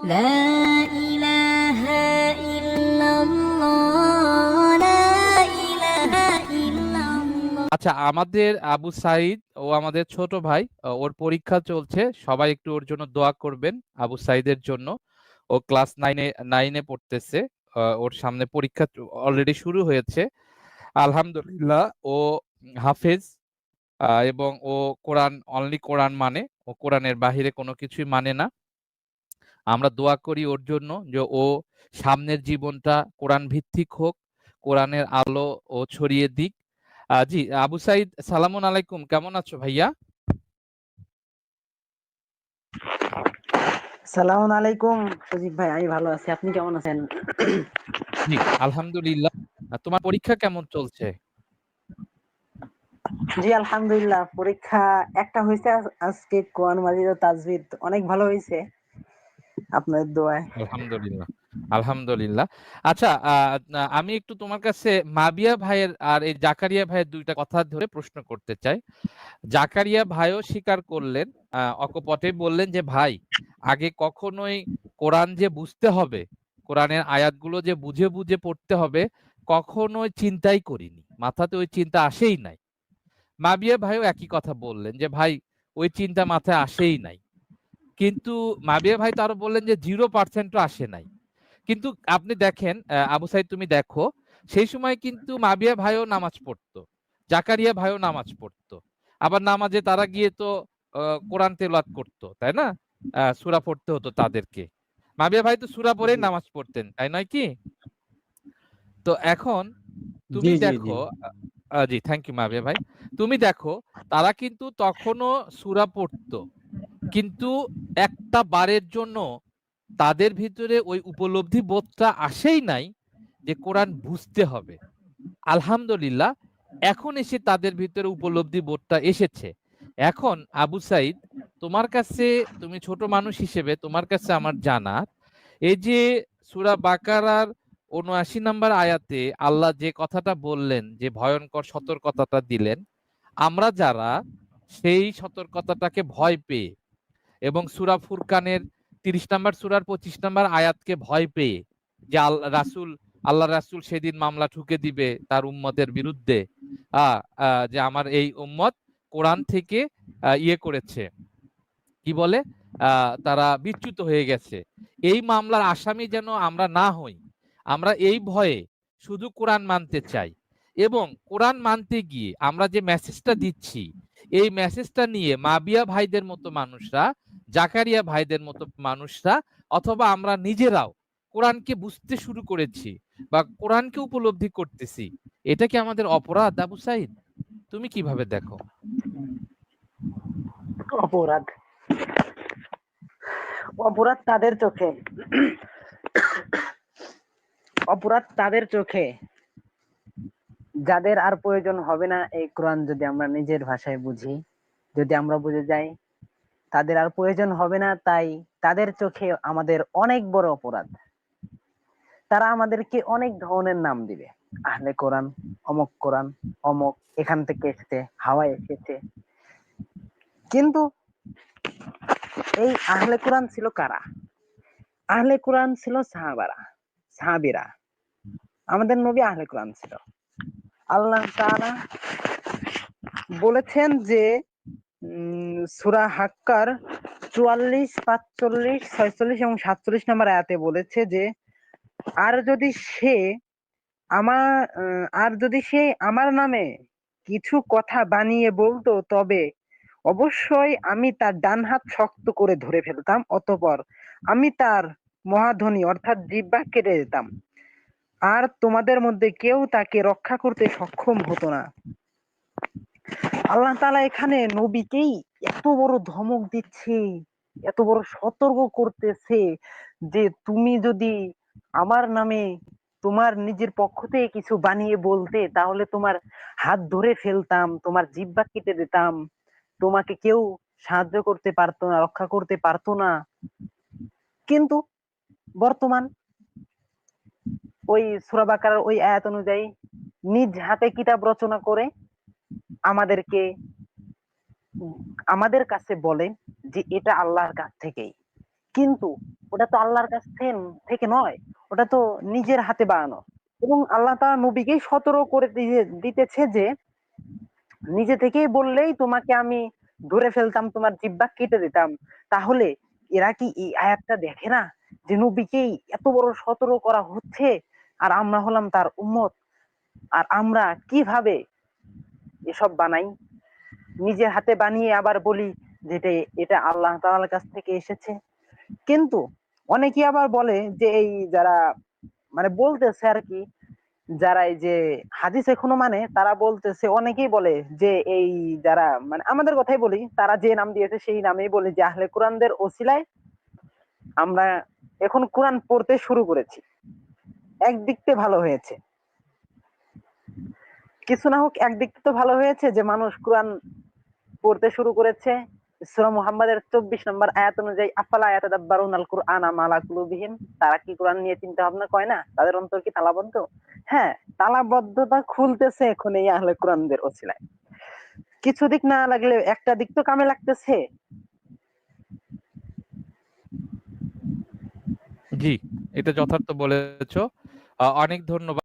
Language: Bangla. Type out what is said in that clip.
لا إله إلا الله لا إله إلا الله আচ্ছা, আমাদের আবু সাঈদ ও আমাদের ছোট ভাই, ওর পরীক্ষা চলছে। সবাই একটু ওর জন্য দোয়া করবেন, আবু সাঈদের জন্য। ও ক্লাস 9-এ পড়তেছে। ওর সামনে পরীক্ষা অলরেডি শুরু হয়েছে। আলহামদুলিল্লাহ, ও হাফেজ, এবং ও অনলি কোরআন মানে। ও কোরআনের বাহিরে কোনো কিছুই মানে না। আমরা দোয়া করি ওর জন্য যে ও সামনের জীবনটা কোরআন ভিত্তিক হোক, কোরআনের আলো ও ছড়িয়ে দিক। জি, আবু সাইদ, সালামুন আলাইকুম, কেমন আছো ভাইয়া? সালাম আলাইকুম সজীব ভাই, আমি ভালো আছি। আপনি কেমন আছেন? জি, আলহামদুলিল্লাহ। তোমার পরীক্ষা কেমন চলছে? জি আলহামদুলিল্লাহ, পরীক্ষা একটা হয়েছে আজকে, কোরআন মাজিদ ও তাজবিদ অনেক ভালো হয়েছে আপনার দোয়ায়। আলহামদুলিল্লাহ, আলহামদুলিল্লাহ। আচ্ছা, আমি একটু তোমার কাছে মাবিয়া ভাইয়ের আর এই জাকারিয়া ভাইয়ের দুইটা কথা ধরে প্রশ্ন করতে চাই। জাকারিয়া ভাইও স্বীকার করলেন, অকপটে বললেন যে ভাই, আগে কখনোই কোরআন যে বুঝতে হবে, কোরআনের আয়াতগুলো যে বুঝে বুঝে পড়তে হবে, কখনোই চিন্তাই করিনি, মাথাতে ওই চিন্তা আসেই নাই। মাবিয়া ভাইও একই কথা বললেন যে ভাই, ওই চিন্তা মাথায় আসেই নাই। কিন্তু মাবিয়া ভাই তো আরো বললেন যে 0%ও আসে নাই। কিন্তু আপনি দেখেন, আবু সাইদ, তুমি দেখো, সেই সময় কিন্তু মাবিয়া ভাইও নামাজ পড়তো, জাকারিয়া ভাইও নামাজ পড়তো। আবার নামাজে তারা গিয়ে তো কোরআন তেলাওয়াত করতো, তাই না? সূরা পড়তে হতো তাদেরকে। মাবিয়া ভাই তো সূরা পড়েই জি নামাজ পড়তেন, তাই নয় কি? তো এখন জি তুমি জি জি দেখো, জি, থ্যাংক ইউ মাবিয়া ভাই। তুমি দেখো, তারা কিন্তু তখনও সূরা পড়তো, কিন্তু একটা বারের জন্য তাদের ভিতরে ওই উপলব্ধি বোধটা আসেই নাই যে কোরআন বুঝতে হবে। আলহামদুলিল্লাহ, এখন এসে তাদের ভিতরে উপলব্ধি বোধটা এসেছে। এখন আবু সাইদ, তোমার কাছে, তুমি ছোট মানুষ হিসেবে তোমার কাছে আমার জানা, এই যে সূরা বাকারার ৭৯ নম্বর আয়াতে আল্লাহ যে কথাটা বললেন, যে ভয়ঙ্কর সতর্কতাটা দিলেন, আমরা যারা সেই সতর্কতাটাকে ভয় পেয়ে এবং সূরা ফুরকানের ৩০ নম্বর সূরার ২৫ নম্বর আয়াতকে ভয় পেয়ে, যে আল্লাহ রাসূল সেদিন মামলা ঠুকে দিবে তার উম্মতের বিরুদ্ধে, আ আ যে আমার এই উম্মত কোরআন থেকে ইয়ে করেছে, কি বলে, তারা বিচ্যুত হয়ে গেছে। এই মামলার আসামি যেন আমরা না হই, আমরা এই ভয়ে শুধু কোরআন মানতে চাই। এবং কোরআন মানতে গিয়ে আমরা যে মেসেজটা দিচ্ছি, এই মেসেজটা নিয়ে মাবিয়া ভাইদের মতো মানুষরা, জাকারিয়া ভাইদের মতো মানুষরা, অথবা আমরা নিজেরাও কোরআনকে বুঝতে শুরু করেছি বা কোরআনকে উপলব্ধি করতেছি। এটা কি আমাদের অপরাধ, আবু সাইদ? তুমি কিভাবে দেখো? অপরাধ, অপরাধ তাদের চোখে, অপরাধ তাদের চোখে যাদের আর প্রয়োজন হবে না এই কোরআন, যদি আমরা নিজের ভাষায় বুঝি, যদি আমরা বুঝে যাই, তাদের আর প্রয়োজন হবে না। তাই তাদের চোখে আমাদের অনেক বড় অপরাধ। তারা আমাদেরকে অনেক ধরনের নাম দিবে, আহলে কোরআন, অমক কোরআন, অমক, এখান থেকে এসেছে, হাওয়ায় এসেছে। কিন্তু এই আহলে কোরআন ছিল কারা? আহলে কোরআন ছিল সাহাবারা, সাহাবীরা। আমাদের নবী আহলে কোরআন ছিল। আল্লাহ তাআলা বলেছেন যে সূরা হাক্কার ৪৪, ৪৫, ৪৬ এবং ৪৭ নম্বর আয়াতে বলেছে যে, আর যদি সে আর যদি সে আমার নামে কিছু কথা বানিয়ে বলতো, তবে অবশ্যই আমি তার ডান হাত শক্ত করে ধরে ফেলতাম, অতঃপর আমি তার মহাধ্বনি অর্থাৎ জিহ্বা কেটে দিতাম, আর তোমাদের মধ্যে কেউ তাকে রক্ষা করতে সক্ষম হতো না। আল্লাহ তাআলা এখানে নবীকেই এত বড় ধমক দিচ্ছে, এত বড় সতর্ক করতেছে যে তুমি যদি আমার নামে তোমার নিজের পক্ষ থেকে কিছু বানিয়ে বলতে, তাহলে তোমার হাত ধরে ফেলতাম, তোমার জিহ্বা কেটে দিতাম, তোমাকে কেউ সাহায্য করতে পারতো না, রক্ষা করতে পারতো না। কিন্তু বর্তমান ওই সূরা বাকারার ওই আয়াত অনুযায়ী নিজ হাতে কিতাব রচনা করে আমাদেরকে, আমাদের কাছে বলে যে এটা আল্লাহর কাছ থেকেই। কিন্তু ওটা তো আল্লাহর কাছ থেকে নয়, ওটা তো নিজের হাতে বানানো। এবং আল্লাহ তাআলা নবীকেই সতর্ক করে দিতেছে যে নিজে থেকেই বললেই তোমাকে আমি ধরে ফেলতাম, তোমার জিহ্বা কেটে দিতাম। তাহলে এরা কি এই আয়াতটা দেখে না যে নবীকেই এত বড় সতর্ক করা হচ্ছে, আর আমরা হলাম তার উম্মত, আর আমরা কিভাবে এসব বানাই, নিজের হাতে বানিয়ে আবার বলি যে এটা আল্লাহ তাআলার কাছ থেকে এসেছে। কিন্তু অনেকে আবার বলে যে এই যারা মানে বলতেছে আর কি, যারা এই যে হাদিস এখনো মানে তারা বলতেছে, অনেকেই বলে যে এই যারা মানে আমাদের কথাই বলি, তারা যে নাম দিয়েছে সেই নামেই বলে যে আহলে কোরআনদের ওসিলায় আমরা এখন কোরআন পড়তে শুরু করেছি। একদিক থেকে ভালো হয়েছে, কিছু না হোক একদিক থেকে তো ভালো হয়েছে যে মানুষ কোরআন পড়তে শুরু করেছে। সূরা মুহাম্মাদের 24 নম্বর আয়াত অনুযায়ী আফালা ইয়াতাদাব্বারুনাল কুরআনা মা আলা কুলুবিহিম, তারা কি কোরআন নিয়ে চিন্তা ভাবনা করে না, তাদের অন্তর কি তালাবদ্ধ? হ্যাঁ, তালাবদ্ধতা খুলতেছে এখন এই আহলে কোরআনদের ওসিলায়। কিছু দিক না লাগলে একটা দিক তো কামে লাগতেছে। জি, এটা যথার্থ বলেছো। অনেক ধন্যবাদ।